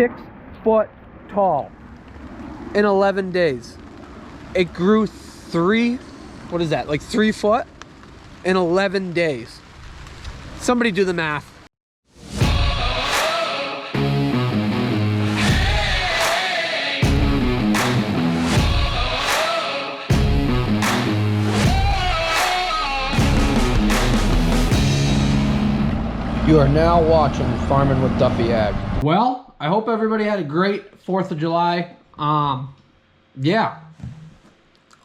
6 foot tall in 11 days. It grew 3 foot in 11 days. Somebody do the math. You are now watching Farming with Duffy Ag. Well, I hope everybody had a great 4th of July. Yeah.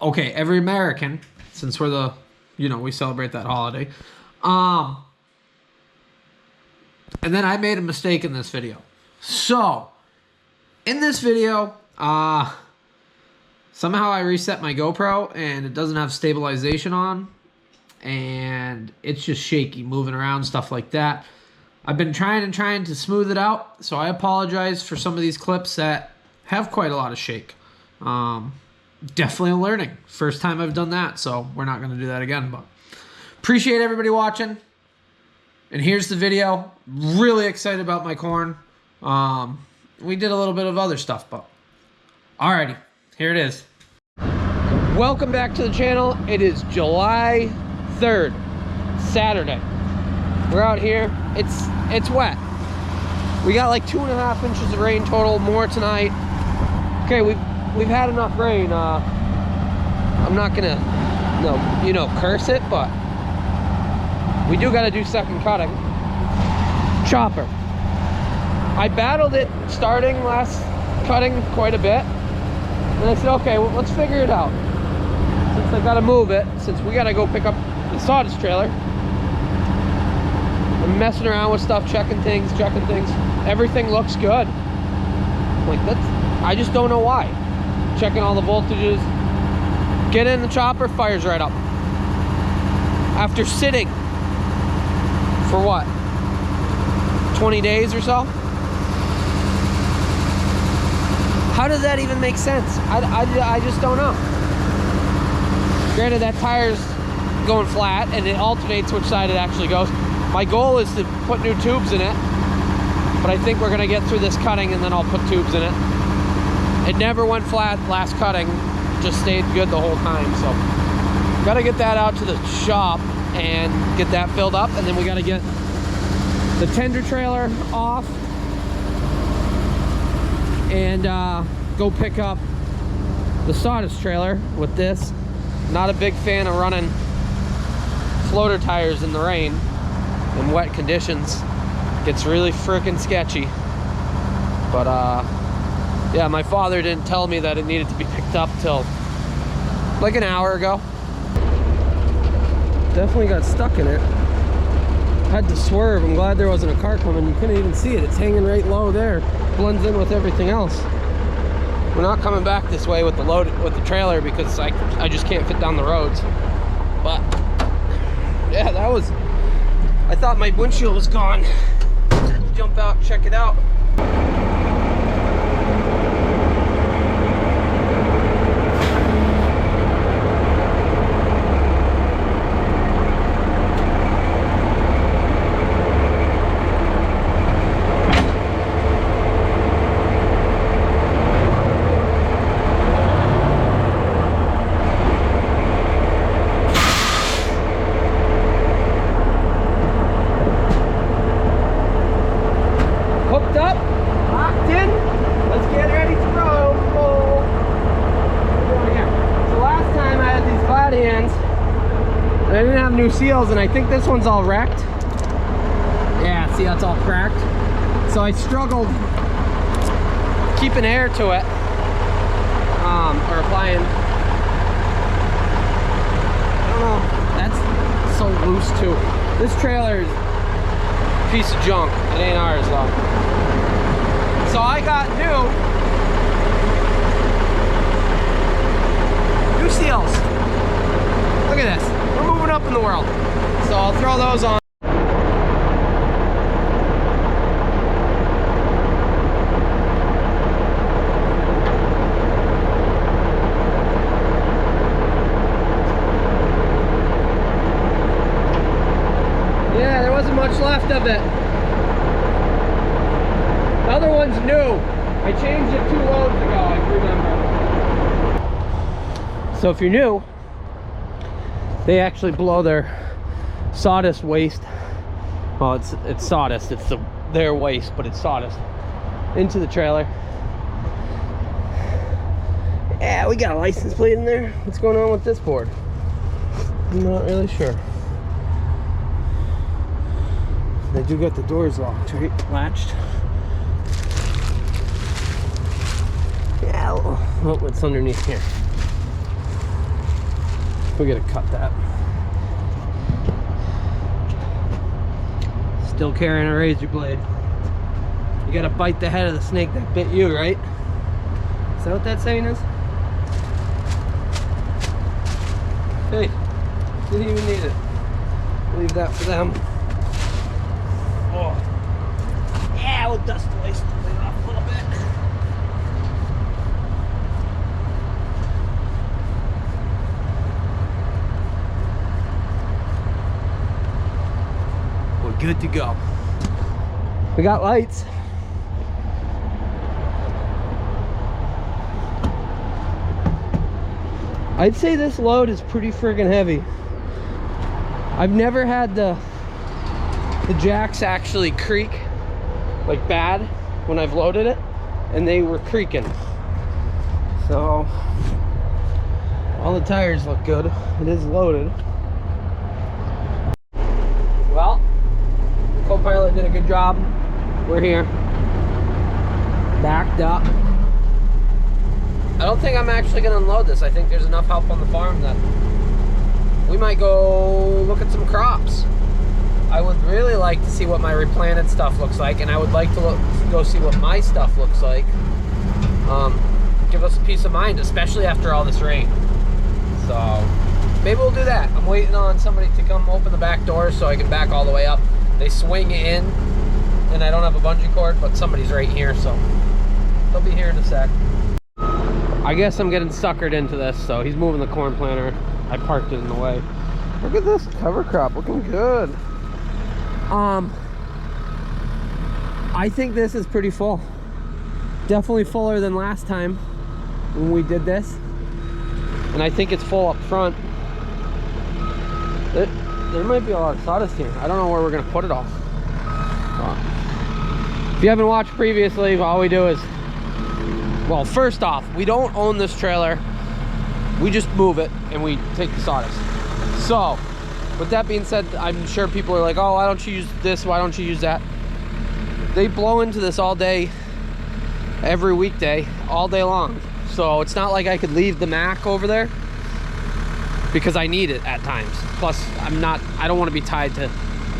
Okay, every American, since we're the, we celebrate that holiday. And then I made a mistake in this video. So, in this video, somehow I reset my GoPro and it doesn't have stabilization on. And it's just shaky, moving around, stuff like that. I've been trying to smooth it out, so I apologize for some of these clips that have quite a lot of shake. Definitely a learning. First time I've done that, so we're not going to do that again. But appreciate everybody watching. And here's the video. Really excited about my corn. We did a little bit of other stuff, but alrighty, here it is. Welcome back to the channel. It is July 3rd, Saturday. We're out here. It's wet. We got like 2.5 inches of rain total, more tonight. Okay, we've had enough rain. I'm not gonna curse it, but we do gotta do second cutting. Chopper. I battled it starting last cutting quite a bit, and I said, okay, well, let's figure it out. Since I gotta move it, since we gotta go pick up the sawdust trailer. I'm messing around with stuff, checking things. Everything looks good. Like, I just don't know why. Checking all the voltages. Get in the chopper, fires right up. After sitting for what? 20 days or so? How does that even make sense? I just don't know. Granted, that tire's going flat and it alternates which side it actually goes. My goal is to put new tubes in it, but I think we're gonna get through this cutting and then I'll put tubes in it. It never went flat last cutting, just stayed good the whole time. So gotta get that out to the shop and get that filled up, and then we gotta get the tender trailer off and go pick up the sawdust trailer with this. Not a big fan of running floater tires in the rain in wet conditions. Gets really freaking sketchy. But yeah, my father didn't tell me that it needed to be picked up till like an hour ago. Definitely got stuck in it. Had to swerve. I'm glad there wasn't a car coming. You couldn't even see it. It's hanging right low there. Blends in with everything else. We're not coming back this way with the trailer because I just can't fit down the roads. But yeah, that was, I thought my windshield was gone. Jump out, check it out. I didn't have new seals, and I think this one's all wrecked. Yeah, see how it's all cracked? So I struggled keeping air to it, or applying. I don't know, that's so loose too. This trailer is a piece of junk. It ain't ours though. So I got new seals. Look at this. We're moving up in the world. So I'll throw those on. Yeah, there wasn't much left of it. The other one's new. I changed it 2 loads ago, I remember. So if you're new, they actually blow their sawdust waste. Well, it's sawdust. It's their waste, but it's sawdust into the trailer. Yeah, we got a license plate in there. What's going on with this board? I'm not really sure. They do got the doors locked, right? Latched. Yeah, oh, what's underneath here? We gotta cut that. Still carrying a razor blade. You gotta bite the head of the snake that bit you, right? Is that what that saying is? Hey, didn't even need it. Leave that for them. Oh. Yeah, we'll dust the license plate off a little bit. We're good to go. We got lights. I'd say this load is pretty friggin' heavy. I've never had the jacks actually creak like bad when I've loaded it, and they were creaking. So all the tires look good. It is loaded. Well, co-pilot did a good job. We're here, backed up. I don't think I'm actually gonna unload this. I think there's enough help on the farm that we might go look at some crops. I would really like to see what my replanted stuff looks like, and I would like to go see what my stuff looks like. Give us a peace of mind, especially after all this rain. So maybe we'll do that. I'm waiting on somebody to come open the back door so I can back all the way up. They swing in, and I don't have a bungee cord, but somebody's right here, so they'll be here in a sec. I guess I'm getting suckered into this, so he's moving the corn planter. I parked it in the way. Look at this cover crop, looking good. I think this is pretty full. Definitely fuller than last time when we did this. And I think it's full up front. There might be a lot of sawdust here. I don't know where we're gonna put it all. If you haven't watched previously, all we do is, well, first off, we don't own this trailer. We just move it and we take the sawdust. So, with that being said, I'm sure people are like, oh, why don't you use this? Why don't you use that? They blow into this all day, every weekday, all day long. So it's not like I could leave the Mac over there because I need it at times. Plus, I don't want to be tied to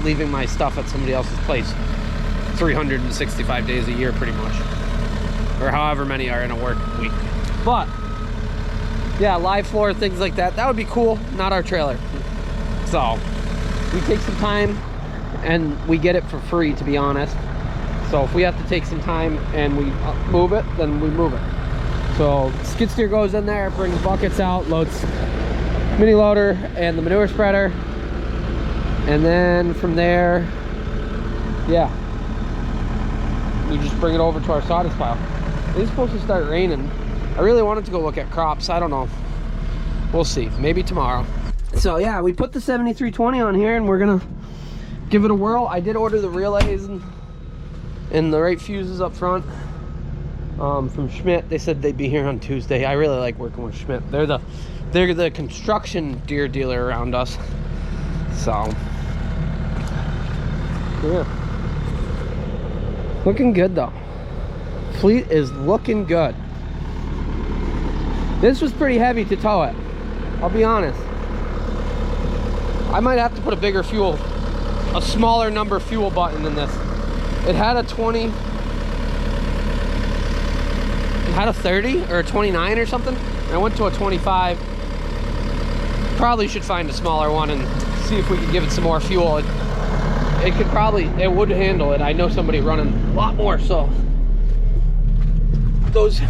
leaving my stuff at somebody else's place 365 days a year pretty much. Or however many are in a work week. But yeah, live floor, things like that, that would be cool. Not our trailer. So we take some time and we get it for free, to be honest. So if we have to take some time and we move it, then we move it. So skid steer goes in there, brings buckets out, loads mini loader and the manure spreader, and then from there, yeah, we just bring it over to our sawdust pile. It's supposed to start raining. I really wanted to go look at crops. I don't know. We'll see. Maybe tomorrow. So yeah, we put the 7320 on here and we're gonna give it a whirl. I did order the relays and the right fuses up front from Schmidt. They said they'd be here on Tuesday. I really like working with Schmidt. They're the construction deer dealer around us. So yeah, looking good though. Fleet is looking good. This was pretty heavy to tow it, I'll be honest. I might have to put a smaller number fuel button in this. It had a 20, it had a 30 or a 29 or something. I went to a 25. Probably should find a smaller one and see if we can give it some more fuel. It would handle it. I know somebody running a lot more, so those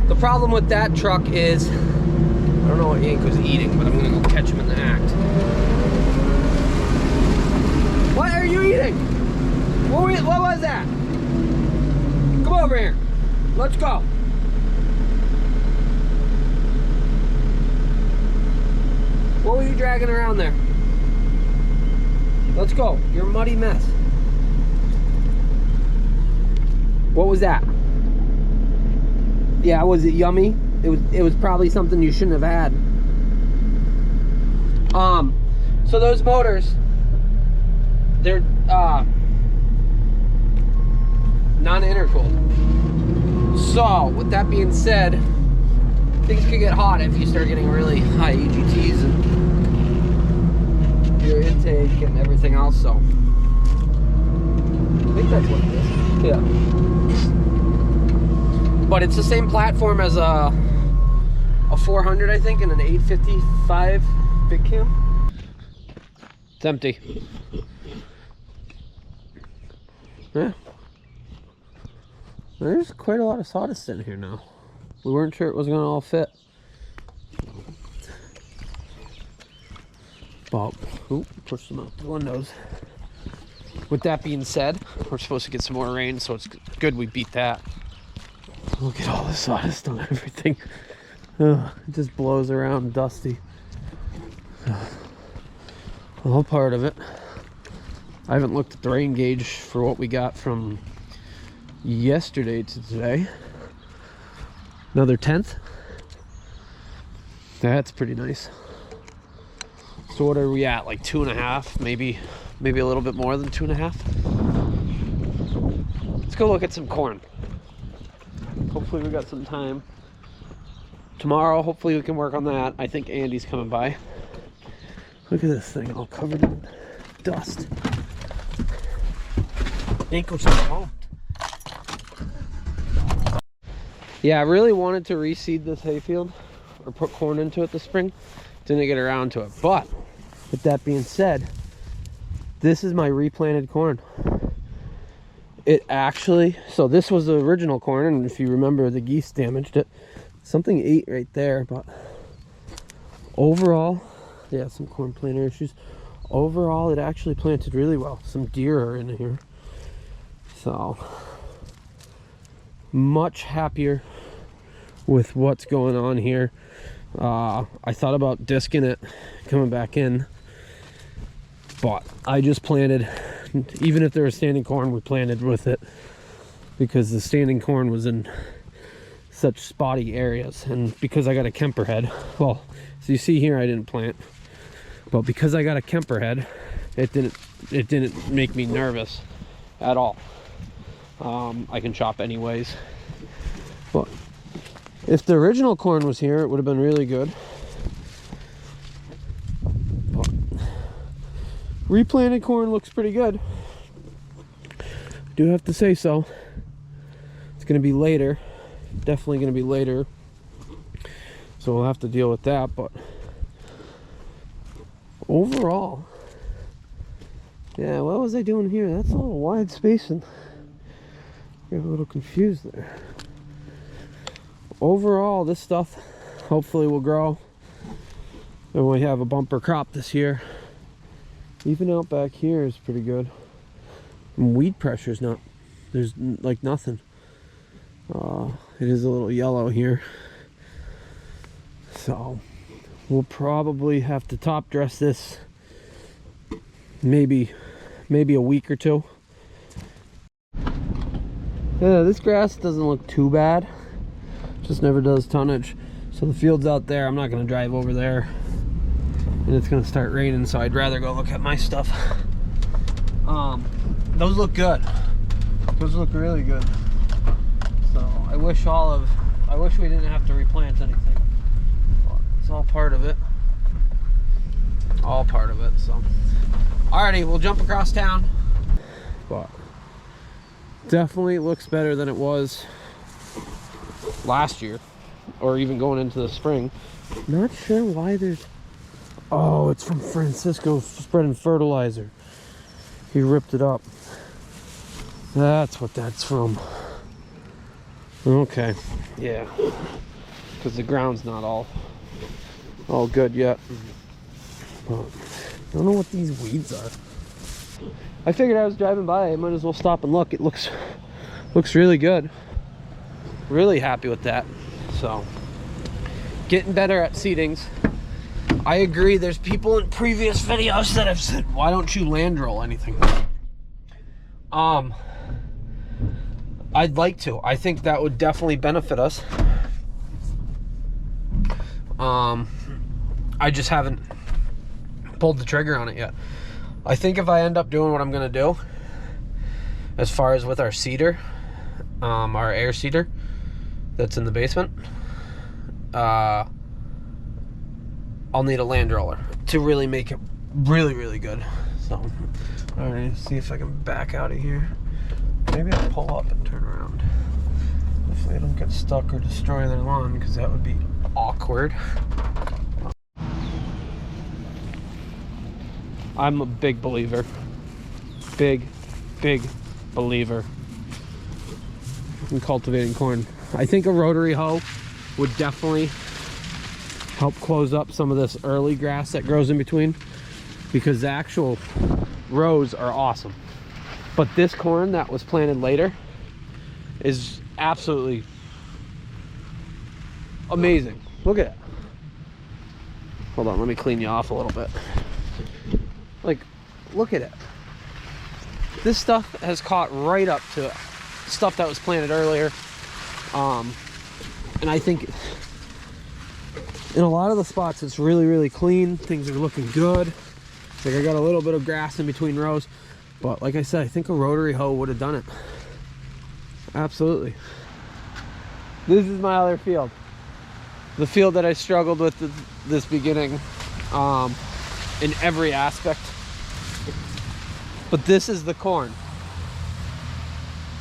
the problem with that truck is, I don't know what Yanko's eating, but I'm gonna go catch him in the act. What are you eating? What was that? Come over here. Let's go. What were you dragging around there? Let's go. You're a muddy mess. What was that? Yeah, was it yummy? It was probably something you shouldn't have had. So those motors, they're non-intercooled. So with that being said, things could get hot if you start getting really high EGTs and your intake and everything else. So I think that's what it is. Yeah. But it's the same platform as a 400, I think, and an 855 big cam. It's empty. Yeah. There's quite a lot of sawdust in here now. We weren't sure it was going to all fit. But, push them out the windows. With that being said, we're supposed to get some more rain, so it's good we beat that. Look at all the sawdust on everything. It just blows around dusty. All part of it. I haven't looked at the rain gauge for what we got from yesterday to today. Another 10th. That's pretty nice. So what are we at? Like 2.5, maybe a little bit more than 2.5. Let's go look at some corn. Hopefully we got some time. Tomorrow, hopefully we can work on that. I think Andy's coming by. Look at this thing all covered in dust. Ankles are pumped. Yeah, I really wanted to reseed this hayfield or put corn into it this spring. Didn't get around to it. But with that being said, this is my replanted corn. It actually, so this was the original corn, and if you remember, the geese damaged it. Something ate right there, but overall, yeah, some corn planter issues. Overall, it actually planted really well. Some deer are in here. So, much happier with what's going on here. I thought about disking it, coming back in, but I just planted, even if there was standing corn, we planted with it because the standing corn was in such spotty areas. And because I got a Kemper head, well, so you see here I didn't plant, but because I got a Kemper head, it didn't make me nervous at all. I can chop anyways. But if the original corn was here, it would have been really good. But replanted corn looks pretty good. Do have to say so. It's going to be later. Definitely going to be later. So we'll have to deal with that. But overall, yeah, what was I doing here? That's a little wide spacing. Got a little confused there. Overall, this stuff hopefully will grow and we have a bumper crop this year. Even out back here is pretty good. And weed pressure is not, there's like nothing. It is a little yellow here, so we'll probably have to top dress this maybe a week or two. Yeah, this grass doesn't look too bad, just never does tonnage. So the field's out there. I'm not going to drive over there, and it's going to start raining, so I'd rather go look at my stuff. Those look good. Those look really good. So I wish we didn't have to replant anything. But it's all part of it. All part of it. So alrighty, we'll jump across town. But definitely looks better than it was last year, or even going into the spring. Not sure why there's, oh, it's from Francisco spreading fertilizer. He ripped it up. That's what that's from. Okay, yeah, because the ground's not all good yet. But I don't know what these weeds are. I figured I was driving by, I might as well stop and look. It looks really good. Really happy with that. So, getting better at seedings. I agree, there's people in previous videos that have said, why don't you land roll anything? I'd like to. I think that would definitely benefit us. I just haven't pulled the trigger on it yet. I think if I end up doing what I'm gonna do, as far as with our seeder, our air seeder that's in the basement, I'll need a land roller to really make it really good. So, all right, see if I can back out of here. Maybe I'll pull up and turn around. Hopefully I don't get stuck or destroy their lawn, because that would be awkward. I'm a big believer. Big believer in cultivating corn. I think a rotary hoe would definitely help close up some of this early grass that grows in between, because the actual rows are awesome. But this corn that was planted later is absolutely amazing. Look at it. Hold on, let me clean you off a little bit. Like, look at it. This stuff has caught right up to stuff that was planted earlier. And I think in a lot of the spots it's really clean. Things are looking good. Like, I got a little bit of grass in between rows, but like I said, I think a rotary hoe would have done it. Absolutely. This is my other field, the field that I struggled with this beginning, in every aspect. But this is the corn.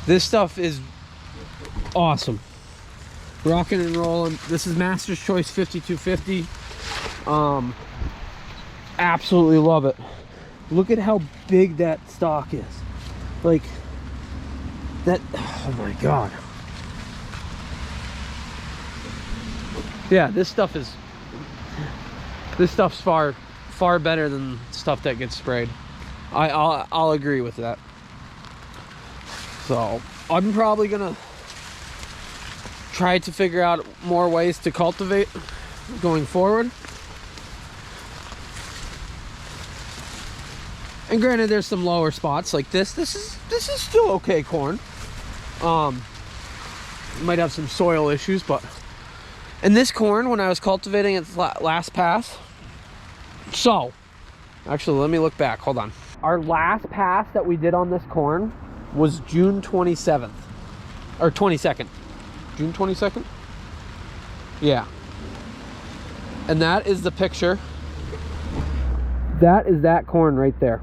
This stuff is awesome. Rocking and rolling. This is Master's Choice 5250. Absolutely love it. Look at how big that stalk is. Like that. Oh my god. Yeah, this stuff's far better than stuff that gets sprayed. I'll agree with that. So I'm probably gonna try to figure out more ways to cultivate going forward. And granted, there's some lower spots like this. This is still okay corn. Might have some soil issues, but and this corn, when I was cultivating its last pass. So, actually, let me look back. Hold on. Our last pass that we did on this corn was June 27th or 22nd. June 22nd. Yeah. And that is the picture. That is that corn right there.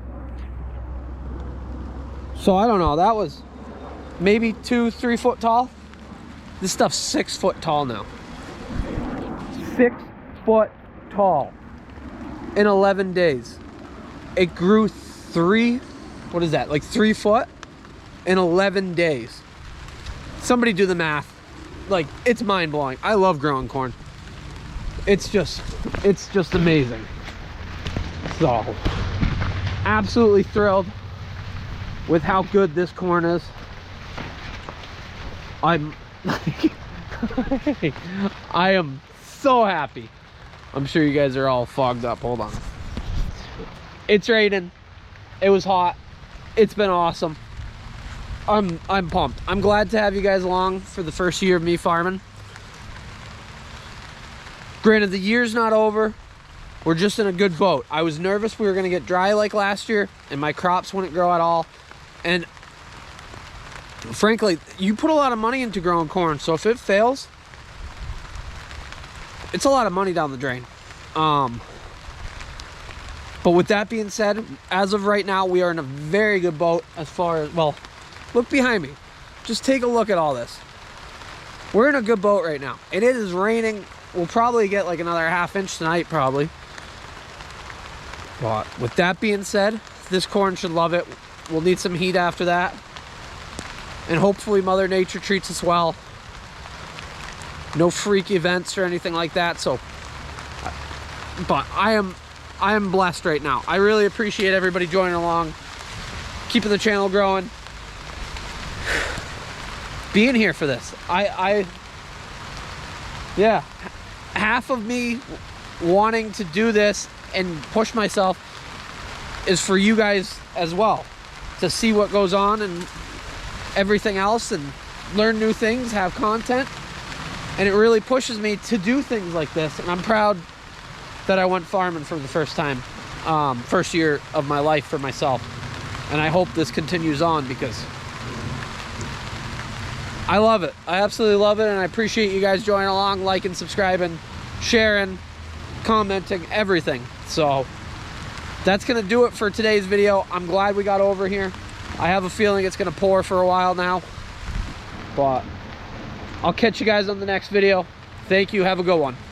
So I don't know, that was maybe 2-3 foot tall. This stuff's 6 foot tall now. 6 foot tall in 11 days. It grew 3 foot in 11 days. Somebody do the math. Like, it's mind-blowing. I love growing corn. It's just amazing. So, absolutely thrilled with how good this corn is. I am so happy. I'm sure you guys are all fogged up. Hold on. It's raining. It was hot. It's been awesome. I'm pumped. I'm glad to have you guys along for the first year of me farming. Granted, the year's not over. We're just in a good boat. I was nervous we were gonna get dry like last year and my crops wouldn't grow at all. And frankly, you put a lot of money into growing corn, so if it fails, it's a lot of money down the drain. But with that being said, as of right now, we are in a very good boat as far as, well, look behind me. Just take a look at all this. We're in a good boat right now. It is raining. We'll probably get like another ½ inch tonight, probably. But with that being said, this corn should love it. We'll need some heat after that. And hopefully Mother Nature treats us well. No freak events or anything like that. So, but I am blessed right now. I really appreciate everybody joining along. keeping the channel growing, being here for this. Yeah, half of me wanting to do this and push myself is for you guys as well, to see what goes on and everything else and learn new things, have content. And it really pushes me to do things like this. And I'm proud that I went farming for the first time, first year of my life for myself. And I hope this continues on because I love it. I absolutely love it. And I appreciate you guys joining along, liking, subscribing, sharing, commenting, everything. So that's going to do it for today's video. I'm glad we got over here. I have a feeling it's going to pour for a while now. But I'll catch you guys on the next video. Thank you. Have a good one.